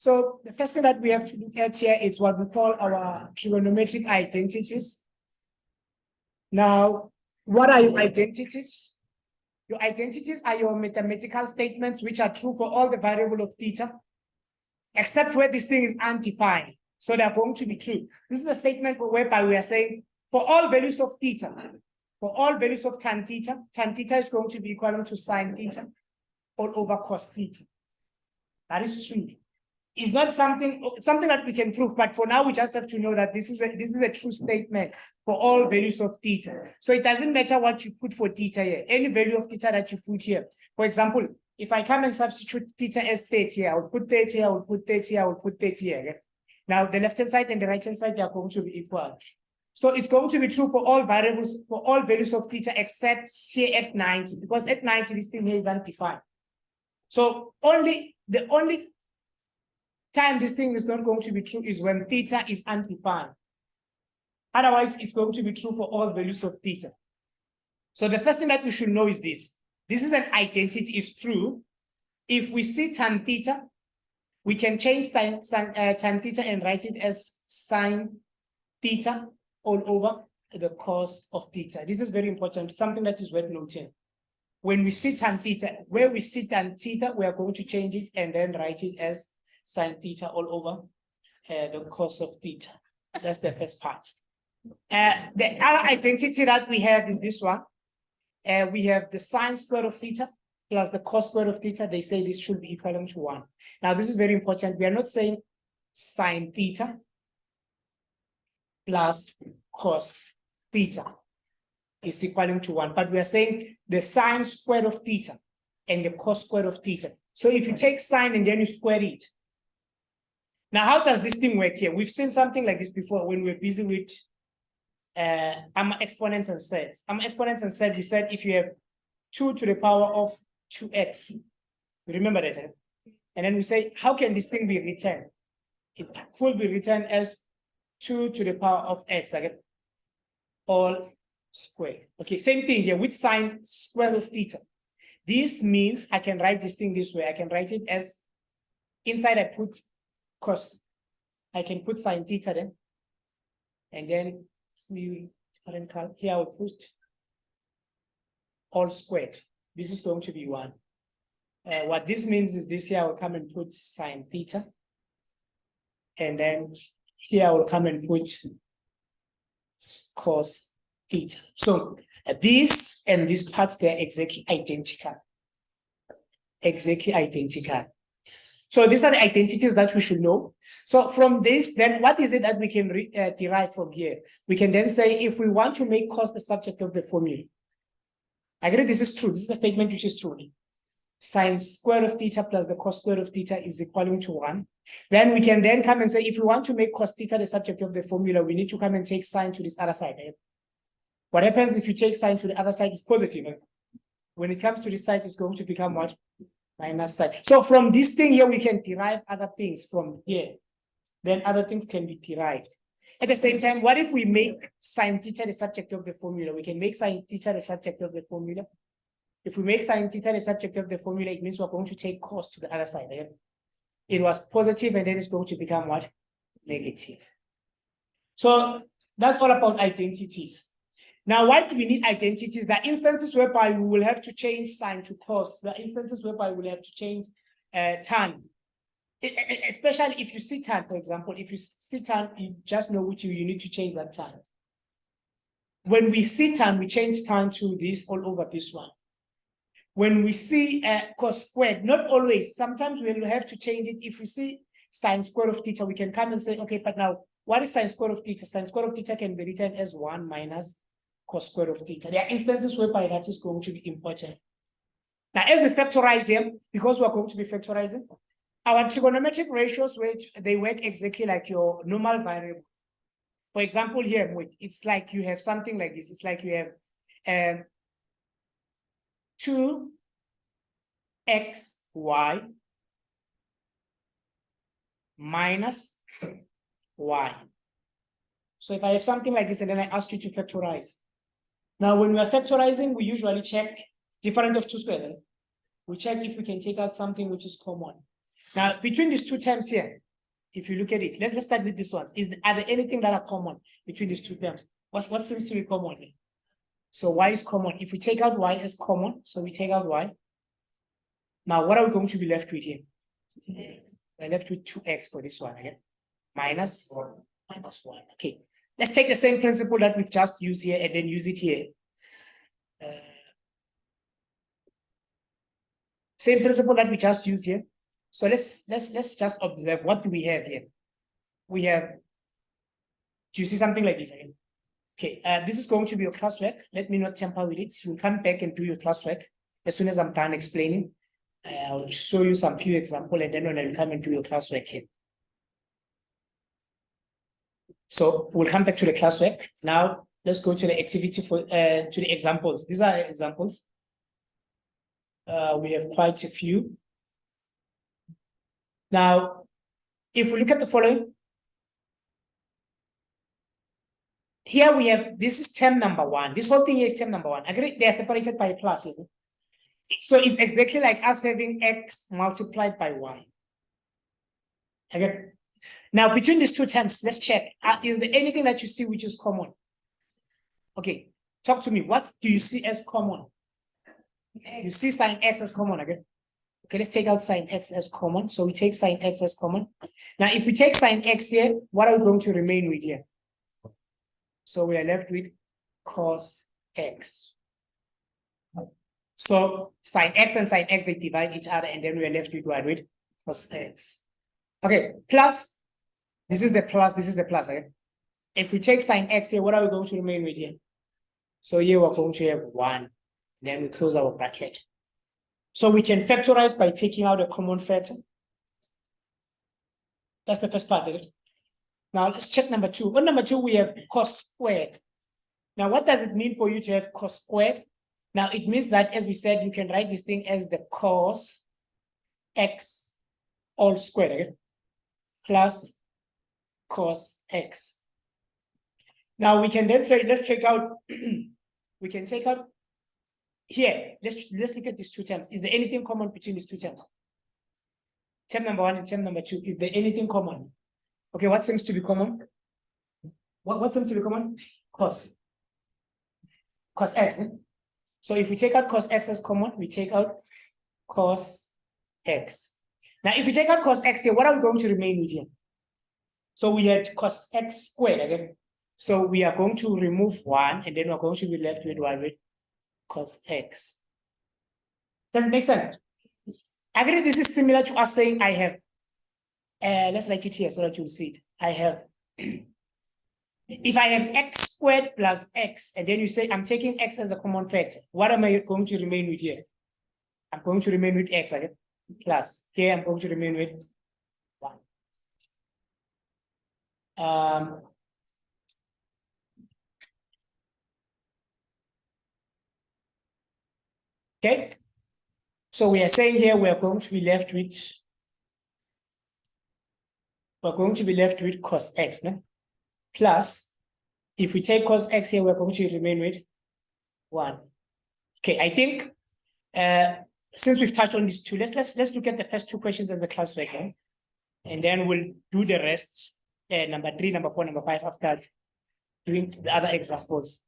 So the first thing that we have to look at here is what we call our trigonometric identities. Now, what are your identities? Your identities are your mathematical statements which are true for all the variables of theta, except where this thing is undefined. So they're going to be true. This is a statement whereby we are saying for all values of theta, for all values of tan theta is going to be equal to sine theta all over cos theta. That is true. It's not something that we can prove, but for now we just have to know that this is a true statement for all values of theta. So it doesn't matter what you put for theta here. Any value of theta that you put here. For example, if I come and substitute theta as 30 here, I will put 30 here, I will put 30 here, I will put 30 here. Okay? Now the left-hand side and the right-hand side, they are going to be equal. So it's going to be true for all variables, for all values of theta, except here at 90, because at 90, this thing here is undefined. So the only time this thing is not going to be true is when theta is undefined. Otherwise, it's going to be true for all values of theta. So the first thing that we should know is this. This is an identity, it's true. If we see tan theta, we can change tan theta and write it as sine theta all over the cos of theta. This is very important, something that is worth noting. When we see tan theta, where we see tan theta, we are going to change it and then write it as sine theta all over the cos of theta. That's the first part. The other identity that we have is this one. We have the sine square of theta plus the cos square of theta. They say this should be equivalent to 1. Now, this is very important. We are not saying sine theta plus cos theta is equivalent to 1, but we are saying the sine square of theta and the cos square of theta. So if you take sine and then you square it. Now, how does this thing work here? We've seen something like this before when we're busy with exponents and sets. Exponents and sets, we said if you have 2 to the power of 2x, you remember that? Eh? And then we say, how can this thing be written? It could be written as 2 to the power of x, again, all squared. Okay, same thing here with sine square of theta. This means I can write this thing this way. I can write it as inside I put cos. I can put sine theta then. And then here I will put all squared. This is going to be 1. What this means is this here I will come and put sine theta. And then here I will come and put cos theta. So this and this part, they're exactly identical. Exactly identical. So these are the identities that we should know. So from this, then what is it that we can derive from here? We can then say if we want to make cos the subject of the formula. I agree this is true. This is a statement which is true. Sine square of theta plus the cos square of theta is equal to 1. Then we can then come and say if we want to make cos theta the subject of the formula, we need to come and take sine to this other side. Right? What happens if you take sine to the other side is positive. Right? When it comes to this side, it's going to become what? Minus side. So from this thing here, we can derive other things from here. Then other things can be derived. At the same time, what if we make sine theta the subject of the formula? We can make sine theta the subject of the formula. If we make sine theta the subject of the formula, it means we're going to take cos to the other side. Right? It was positive, and then it's going to become what? Negative. So that's all about identities. Now, why do we need identities? There are instances whereby we will have to change sine to cos. There are instances whereby we will have to change tan. Especially if you see tan, for example, if you see tan, you just know which you need to change that tan. When we see tan, we change tan to this all over this one. When we see cos squared, not always, sometimes we will have to change it. If we see sine square of theta, we can come and say, okay, but now, what is sine square of theta? Sine square of theta can be written as 1 minus cos square of theta. There are instances whereby that is going to be important. Now, as we factorize here, because we're going to be factorizing, our trigonometric ratios, they work exactly like your normal variable. For example, here, it's like you have something like this. It's like you have 2xy minus y. So if I have something like this and then I ask you to factorize. Now, when we are factorizing, we usually check difference of two squares. Right? We check if we can take out something which is common. Now, between these two terms here, if you look at it, let's start with this one. Are there anything that are common between these two terms? What seems to be common? So y is common. If we take out y as common, so we take out y. Now, what are we going to be left with here? We're left with 2x for this one again. Minus 1. Okay. Let's take the same principle that we've just used here and then use it here. Same principle that we just used here. So let's just observe, what do we have here? We have, do you see something like this again? Okay, this is going to be your classwork. Let me not tamper with it. You'll come back and do your classwork as soon as I'm done explaining. I'll show you some few examples, and then when I'll come and do your classwork here. So we'll come back to the classwork. Now let's go to the activity for to the examples. These are examples. We have quite a few. Now, if we look at the following, here we have, this is term number 1. This whole thing here is term number 1. Agree? They are separated by a plus. So it's exactly like us having x multiplied by y. Okay. Now, between these two terms, let's check. Is there anything that you see which is common? Okay, talk to me. What do you see as common? You see sine x as common again. Okay, let's take out sine x as common. So we take sine x as common. Now, if we take sine x here, what are we going to remain with here? So we are left with cos x. So sine x and sine x, they divide each other, and then we are left with what? With cos x. Okay, plus, this is the plus, this is the plus, okay? If we take sine x here, what are we going to remain with here? So here we're going to have 1. Then we close our bracket. So we can factorize by taking out a common factor. That's the first part, okay? Now let's check number 2. On number 2, we have cos squared. Now, what does it mean for you to have cos squared? Now, it means that, as we said, you can write this thing as the cos x all squared, okay? Plus cos x. Now, we can then say, let's check out, we can take out here. Let's look at these two terms. Is there anything common between these two terms? Term number 1 and term number 2. Is there anything common? Okay, what seems to be common? What seems to be common? Cos x. So if we take out cos x as common, we take out cos x. Now, if we take out cos x here, what are we going to remain with here? So we had cos x squared again. So we are going to remove 1, and then we're going to be left with 1 with cos x. Does it make sense? I think this is similar to us saying I have, let's write it here so that you'll see it. I have, if I have x squared plus x, and then you say I'm taking x as a common factor, what am I going to remain with here? I'm going to remain with x again, plus. Here I'm going to remain with 1. Okay. So we are saying here we are going to be left with, cos x, no? Plus, if we take cos x here, we're going to remain with 1. Okay, I think since we've touched on these two, let's look at the first two questions of the class right now, and then we'll do the rest, number 3, number 4, number 5 after doing the other examples.